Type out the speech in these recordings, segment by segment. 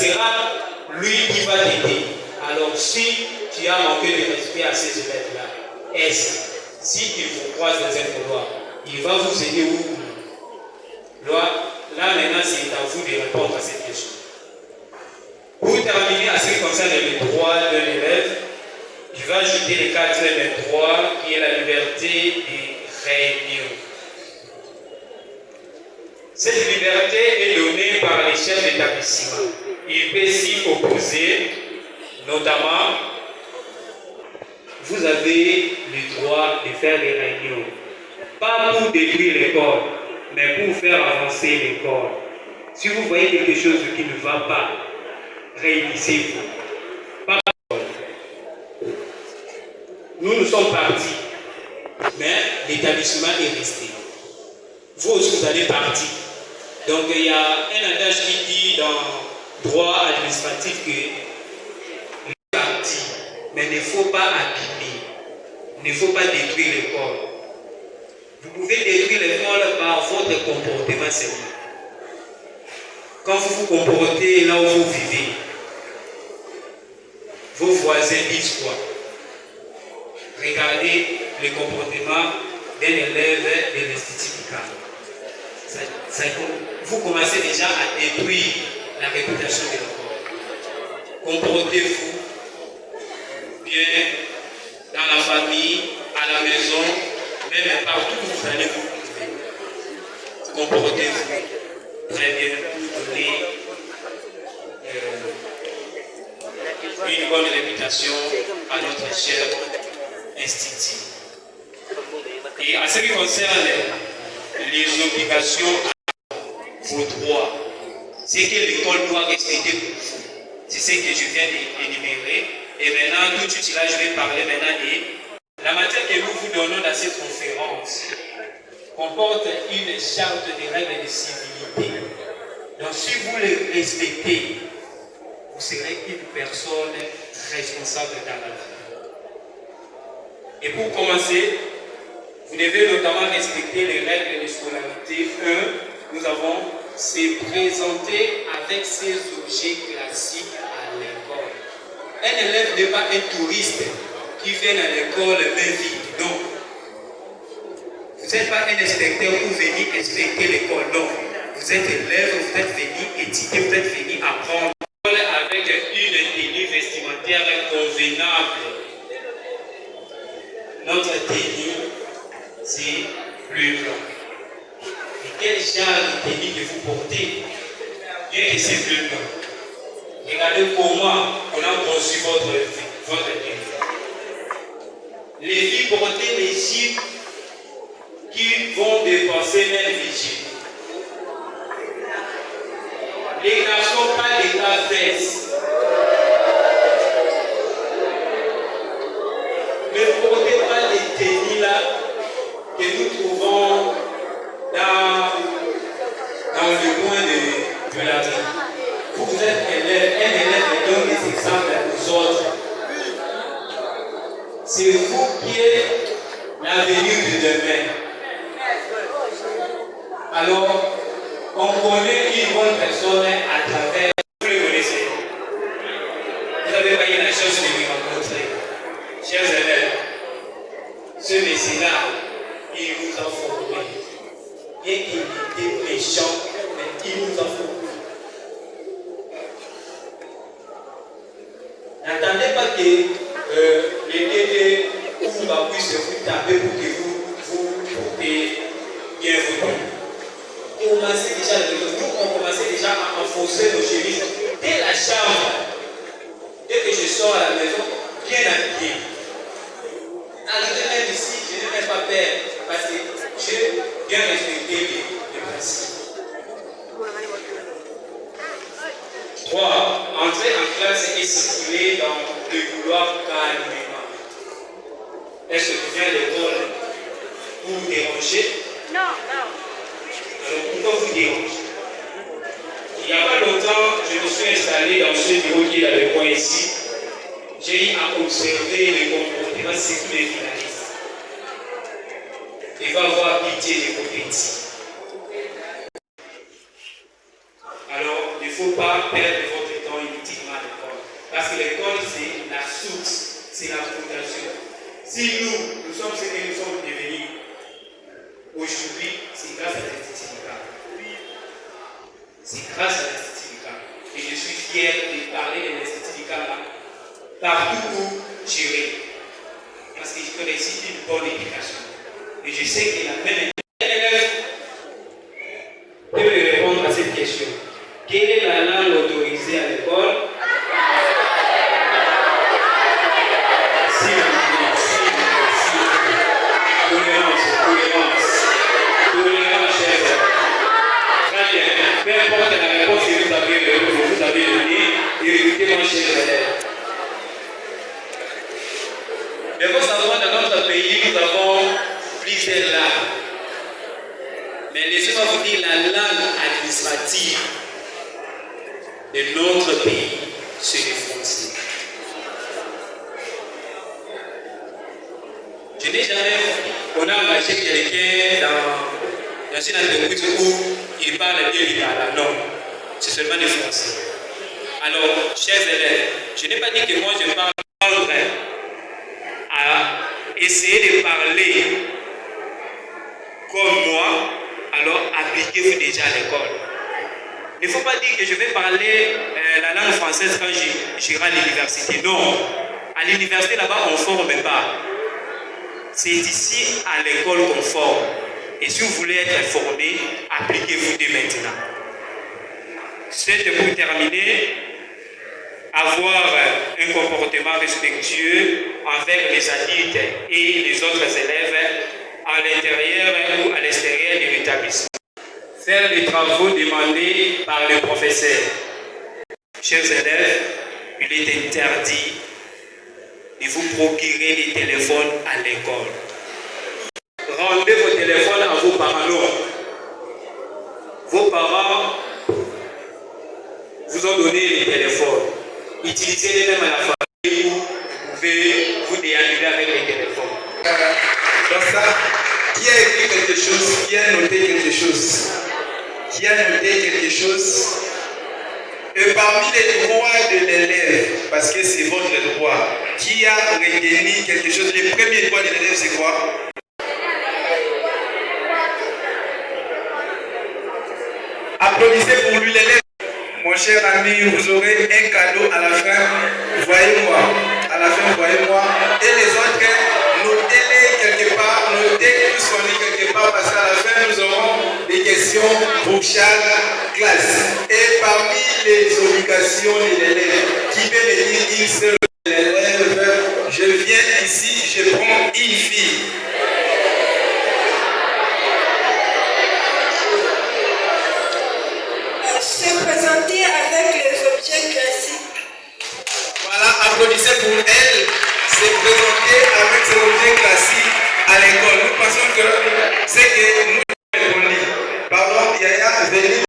sera lui qui va t'aider. Alors si tu as manqué de respect à ces élèves-là, si il vous croise dans un couloir, il va vous aider où? Là maintenant, c'est à vous de répondre à cette question. Pour terminer, à ce qui concerne les droits de l'élève, je vais ajouter le quatrième droit qui est la liberté de réunion. Cette liberté est donnée par les chefs d'établissement. Il peut s'y opposer, notamment, vous avez le droit de faire des réunions. Pas pour détruire l'école, mais pour faire avancer l'école. Si vous voyez quelque chose qui ne va pas, réunissez-vous. Nous sommes partis, mais l'établissement est resté. Vous aussi, vous allez partir. Donc, il y a un adage qui dit dans droit administratif que il est parti, mais il ne faut pas abîmer, il ne faut pas détruire l'école. Vous pouvez détruire l'école par votre comportement seulement. Quand vous vous comportez là où vous vivez, vos voisins disent quoi? Regardez le comportement d'un élève de l'Institut Picard. Vous commencez déjà à détruire la réputation de l'école. Comportez-vous bien dans la famille, à la maison, même partout où vous allez vous trouver. Comportez-vous très bien pour donner une bonne réputation à notre cher institut. Et en ce qui concerne les obligations, vos droits, c'est que l'école doit respecter pour vous. C'est ce que je viens d'énumérer. Et maintenant, tout de suite, là, je vais parler maintenant de la matière que nous vous donnons dans cette conférence comporte une charte de règles de civilité. Donc, si vous les respectez, vous serez une personne responsable dans la vie. Et pour commencer, vous devez notamment respecter les règles de scolarité. 1. Nous avons se présenter avec ses objets classiques à l'école. Un élève n'est pas un touriste qui vient à l'école mais vide. Non. Vous n'êtes pas un inspecteur pour venir inspecter l'école. Non. Vous êtes élève, vous êtes venu étudier, vous êtes venu apprendre avec une tenue vestimentaire convenable. Notre tenue, c'est bleu blanc. Et quel genre de tenue que vous portez? Bien que c'est bleu blanc. Regardez comment on a conçu votre tenue. Les filles portez des jupes qui vont dépasser même les jupes. Les garçons, pas des fesses. Ne portez pas les tenues là que nous trouvons dans le coin de la rue. Vous êtes un élève qui donne des exemples aux autres. C'est vous qui êtes l'avenir de demain. Alors, on connaît une bonne personne à travers. Vous le connaissez. Vous avez pas eu la chance de me rencontrer. Chers élèves, ce mécénat, il nous a formés. Bien qu'il était méchant, mais il nous a formés. N'attendez pas que les DD ou ma puisse vous taper pour que vous portez bien vos mains. Nous, on commençait déjà à enfoncer nos chemises dès la chambre. Dès que je sors à la maison, bien habillé. Arrivé même ici, je n'ai même pas peur parce que j'ai bien respecté les principes. 3. Entrer en classe et circuler dans le couloir calmement. Est-ce que tu viens à l'école pour vous déranger? Non. Alors pourquoi vous déranger? Il n'y a pas longtemps, je me suis installé dans ce bureau qui est dans le coin ici. J'ai eu à observer les comportements, surtout les finalistes. Il va avoir pitié de vos petits. Alors, il ne faut pas perdre votre temps que l'école, c'est la source, c'est la fondation. Si nous sommes ce que nous sommes devenus aujourd'hui, c'est grâce à l'Institut du Cap. C'est grâce à l'Institut du Cap. Et je suis fier de parler de l'Institut du Cap partout où j'irai. Parce que je connais ici une bonne éducation. Et je sais qu'il y a même un élève qui veut répondre à cette question. Quelle est la langue autorisée à l'école? Tolérance, chef. Très bien. Peu importe la réponse que vous avez donnée, écoutez mon cher élève. Il faut savoir, dans notre pays, nous avons plusieurs langues. Mais laissez-moi vous dire la langue administrative de notre pays, c'est le français. Je n'ai jamais, on a engagé quelqu'un dans une entreprise où il parle bien la langue. C'est seulement le français. Alors, chers élèves, je n'ai pas dit que moi je parlerai à essayer de parler comme moi, alors appliquez-vous déjà à l'école. Il ne faut pas dire que je vais parler la langue française quand j'irai à l'université. Non, à l'université là-bas on ne forme pas. C'est ici à l'école qu'on forme. Et si vous voulez être formé, appliquez-vous dès maintenant. C'est pour terminer, avoir un comportement respectueux envers les adultes et les autres élèves à l'intérieur ou à l'extérieur de l'établissement. Faire les travaux demandés par le professeur. Chers élèves, il est interdit de vous procurer des téléphones à l'école. Rendez vos téléphones à vos parents. Non. Vos parents vous ont donné les téléphones. Utilisez-les même à la famille où vous pouvez vous déamuser avec les téléphones. Dans ça, qui a écrit quelque chose, qui a noté quelque chose, qui a noté quelque chose, et parmi les droits de l'élève, parce que c'est votre droit, qui a retenu quelque chose, les premiers droits de l'élève, c'est quoi? Applaudissez pour lui l'élève. Mon cher ami, vous aurez un cadeau à la fin. Voyez-moi. À la fin, voyez-moi. Et les autres, notez-les quelque part. Notez tout ce qu'on dit quelque part. Parce qu'à la fin, nous aurons des questions pour chaque classe. Et parmi les obligations de l'élève, qui peut me dire une seule élève, je viens ici, je prends une fille. Se présenter avec les objets classiques. Voilà, applaudissez pour elle. Se présenter avec ses objets classiques à l'école. Nous pensons que c'est que nous répondons. Pardon, Yaya, venez.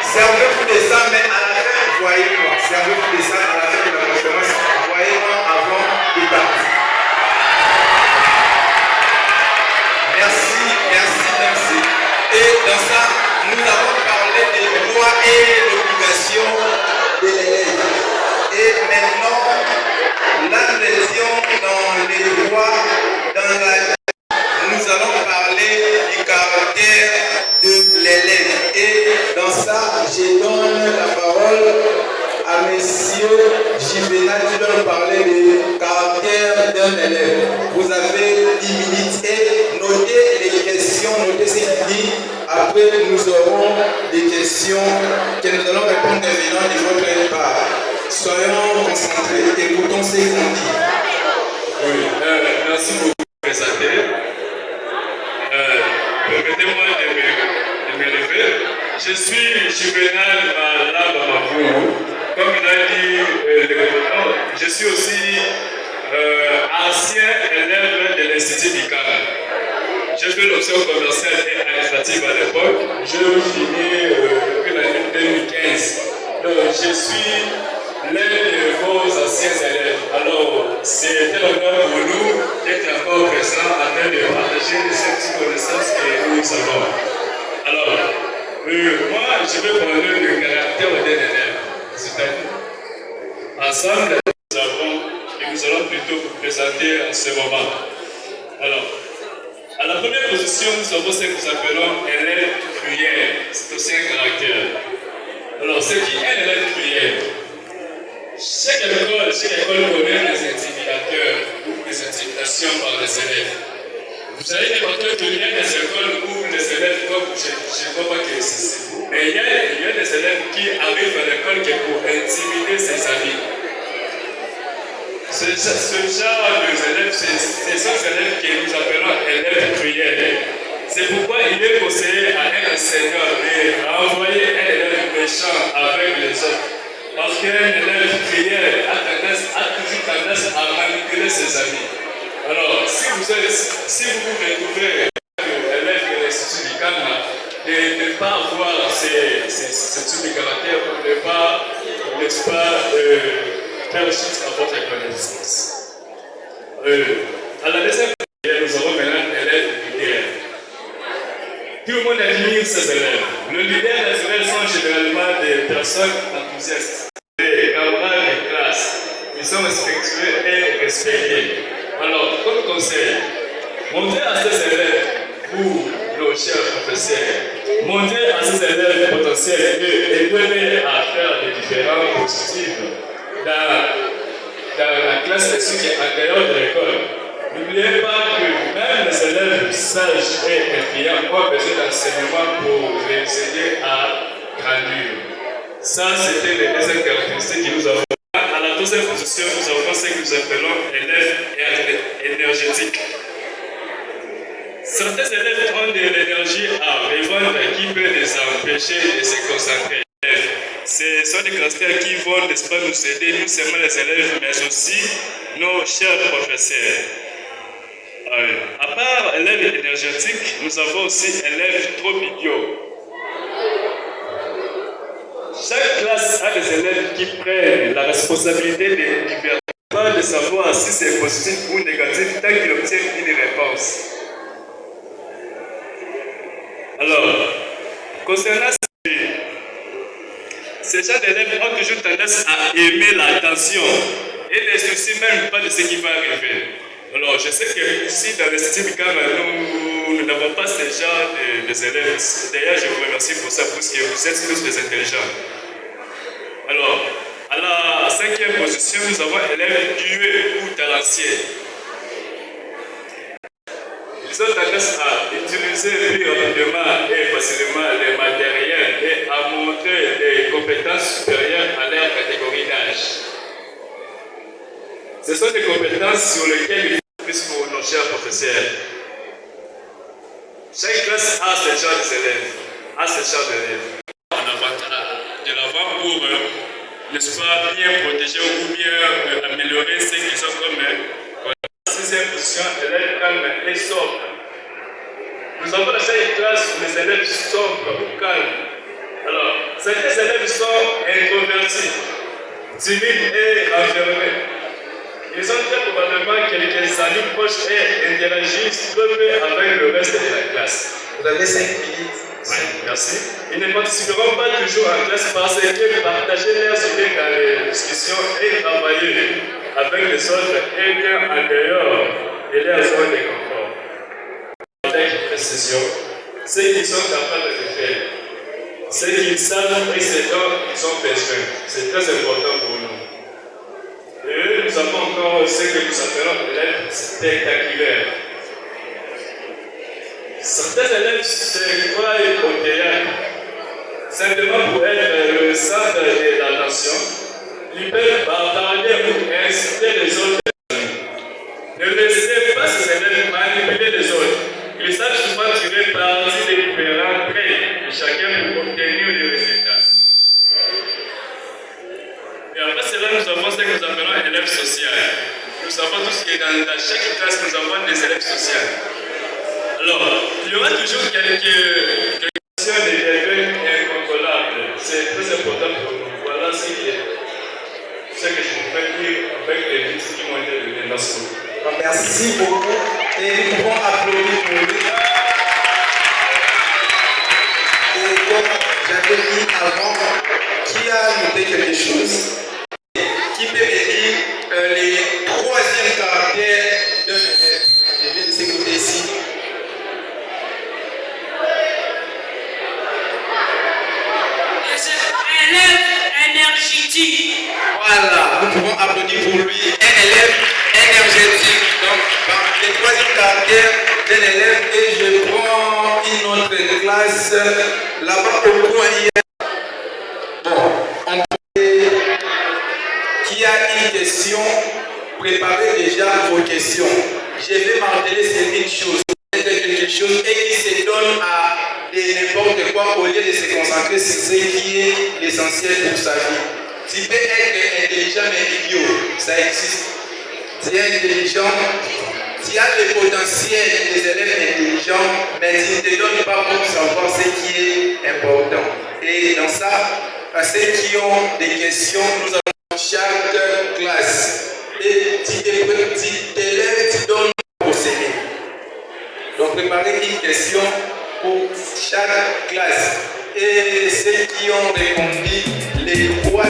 Servez-vous de ça, mais à la fin, voyez-moi. Servez-vous de ça à la fin de la conférence. Voyez-moi avant de partir. Merci, merci, merci. Et dans ça, nous avons parlé des droits et l'obligation de l'élève. Et maintenant, l'adhésion dans les droits, nous allons parler du caractère de l'élève. Et dans ça, je donne la parole à monsieur Jiménal qui va nous parler du caractère d'un élève. Vous avez 10 minutes et notez les questions, notez ce qu'il dit. Après, nous aurons des questions que nous allons répondre venant de votre part. Soyons concentrés, écoutons ce qu'il dit. Oui, merci beaucoup pour présenter. Permettez-moi de me lever. Je suis Juvenal Lambamavou. Comme il a dit le président, je suis aussi ancien élève de l'Institut du Cap. J'ai fait l'option commerciale et administrative à l'époque. Je finis depuis l'année 2015. Donc, je suis l'un de vos anciens élèves. Alors, c'est un honneur pour nous d'être encore présents afin de partager ces petites connaissances que nous avons. Alors, moi, je vais parler du caractère d'un élève. C'est-à-dire, ensemble, nous allons plutôt vous présenter en ce moment. Alors, à la première position, nous avons ce que nous appelons élève fuyère. C'est aussi un caractère. Alors, c'est qui est l'élève fuyère? Chaque école connaît des intimidateurs ou des intimidations par les élèves. Vous allez remarquer qu'il y a des écoles où les élèves, comme je ne crois pas que c'est vous, mais il y a des élèves qui arrivent à l'école pour intimider ses amis. Ce genre d'élèves, c'est ces élèves que nous appelons élèves cruels. C'est pourquoi il est conseillé à un enseignant de renvoyer un élève méchant avec les autres. Parce qu'un élève cruel a toujours tendance à manipuler ses amis. Alors, si vous vous retrouvez élève de l'Institut du Ghana, de ne pas avoir ce type de caractère, de ne pas, n'est-ce pas, faire suite à votre connaissance. À la deuxième période, nous avons maintenant l'élève leader. Tout le monde admire ces élèves. Le leader des élèves sont généralement des personnes enthousiastes, des camarades de classe. Ils sont respectueux et respectés. Alors, comme conseil, montrez à ces élèves, vous, nos chers professeurs, montrez à ces élèves potentiels et aidez-les à faire des différences positives dans la classe ainsi qu'en dehors de l'école. N'oubliez pas que même les élèves sages et influents ont besoin d'enseignement pour les aider à grandir. Ça, c'était les deuxièmes caractéristiques que nous avons. À la deuxième position, nous avons ce que nous appelons élèves énergétiques. Certains élèves ont de l'énergie à revendre qui peut les empêcher de se concentrer. Ce sont des caractères qui vont, n'est-ce pas, nous aider, non seulement les élèves, mais aussi nos chers professeurs. À part élèves énergétiques, nous avons aussi élèves trop idiots. Chaque classe a des élèves qui prennent la responsabilité du gouvernement de savoir si c'est positif ou négatif tant qu'ils obtiennent une réponse. Alors, concernant ces gens d'élèves ont toujours tendance à aimer l'attention et ne se soucient même pas de ce qui va arriver. Alors, je sais que ici, dans l'Institut du Ghana, nous n'avons pas ce genre d'élèves. D'ailleurs, je vous remercie pour ça, parce que vous êtes tous des intelligents. Alors, à la cinquième position, nous avons élèves doués ou talentueux. Ils ont tendance à utiliser plus rapidement et facilement les matériels et à montrer des compétences supérieures à leur catégorie d'âge. Ce sont des compétences sur lesquelles il faut plus pour nos chers professeurs. Chaque classe a ce genre d'élèves. On a de l'avant pour, n'est-ce pas, bien protéger ou bien améliorer ceux qui sont comme la sixième position, élèves calmes et sobres. Nous avons la seule classe où les élèves sobres ou calmes. Alors, certains élèves sont introvertis, timides et renfermés. Ils ont très probablement quelques amis proches et interagissent peu avec le reste de la classe. Vous avez 5 minutes. Oui, merci. Ils ne participeront pas toujours en classe parce que partager leurs idées dans les discussions et travailler avec les autres et bien en dehors de leur zone de confort. Avec précision, ce qu'ils sont capables de faire, ce qu'ils savent et ce dont ils ont besoin. C'est très important pour nous. Et nous avons encore ce que nous appelons l'élève spectaculaire. Certains élèves se croient au théâtre simplement pour être le centre de l'attention. Ils peuvent parler ou inciter les autres. Ne laissez pas ces élèves manipuler les autres. Ils savent souvent tirer parti des différents traits de chacun pour obtenir des résultats. Et après cela, nous avons ce que nous appelons un élève social. Nous savons tous que dans chaque classe, nous avons des élèves sociaux. Alors, il y aura toujours quelques questions de degrés incontrôlables. C'est très important pour nous. Voilà ce que je peux dire avec les livres qui m'ont été donnés. Merci beaucoup. Et nous pouvons applaudir pour lui. Et comme j'avais dit, qui a noté quelque chose? Qui peut me dire les troisièmes caractères d'un élève? Je viens de s'écouter ici. Un élève énergétique. Voilà, nous pouvons applaudir pour lui. Un élève énergétique. Donc, les troisième caractères d'un élève, et je prends une autre classe là-bas au coin hier. Bon, on peut. Qui a une question, préparez déjà vos questions. Je vais marteler sur une chose, quelque chose et qui se donne à n'importe quoi au lieu de se concentrer sur ce qui est l'essentiel pour sa vie. Tu peux être intelligent mais idiot, ça existe. Tu es intelligent, tu as le potentiel des élèves intelligents, mais tu ne te donnes pas pour savoir ce qui est important. Et dans ça, à ceux qui ont des questions, nous avons chaque classe et tu t'élèves, tu donnes pour s'aider. Donc préparez une question pour chaque classe et ceux qui ont répondu les trois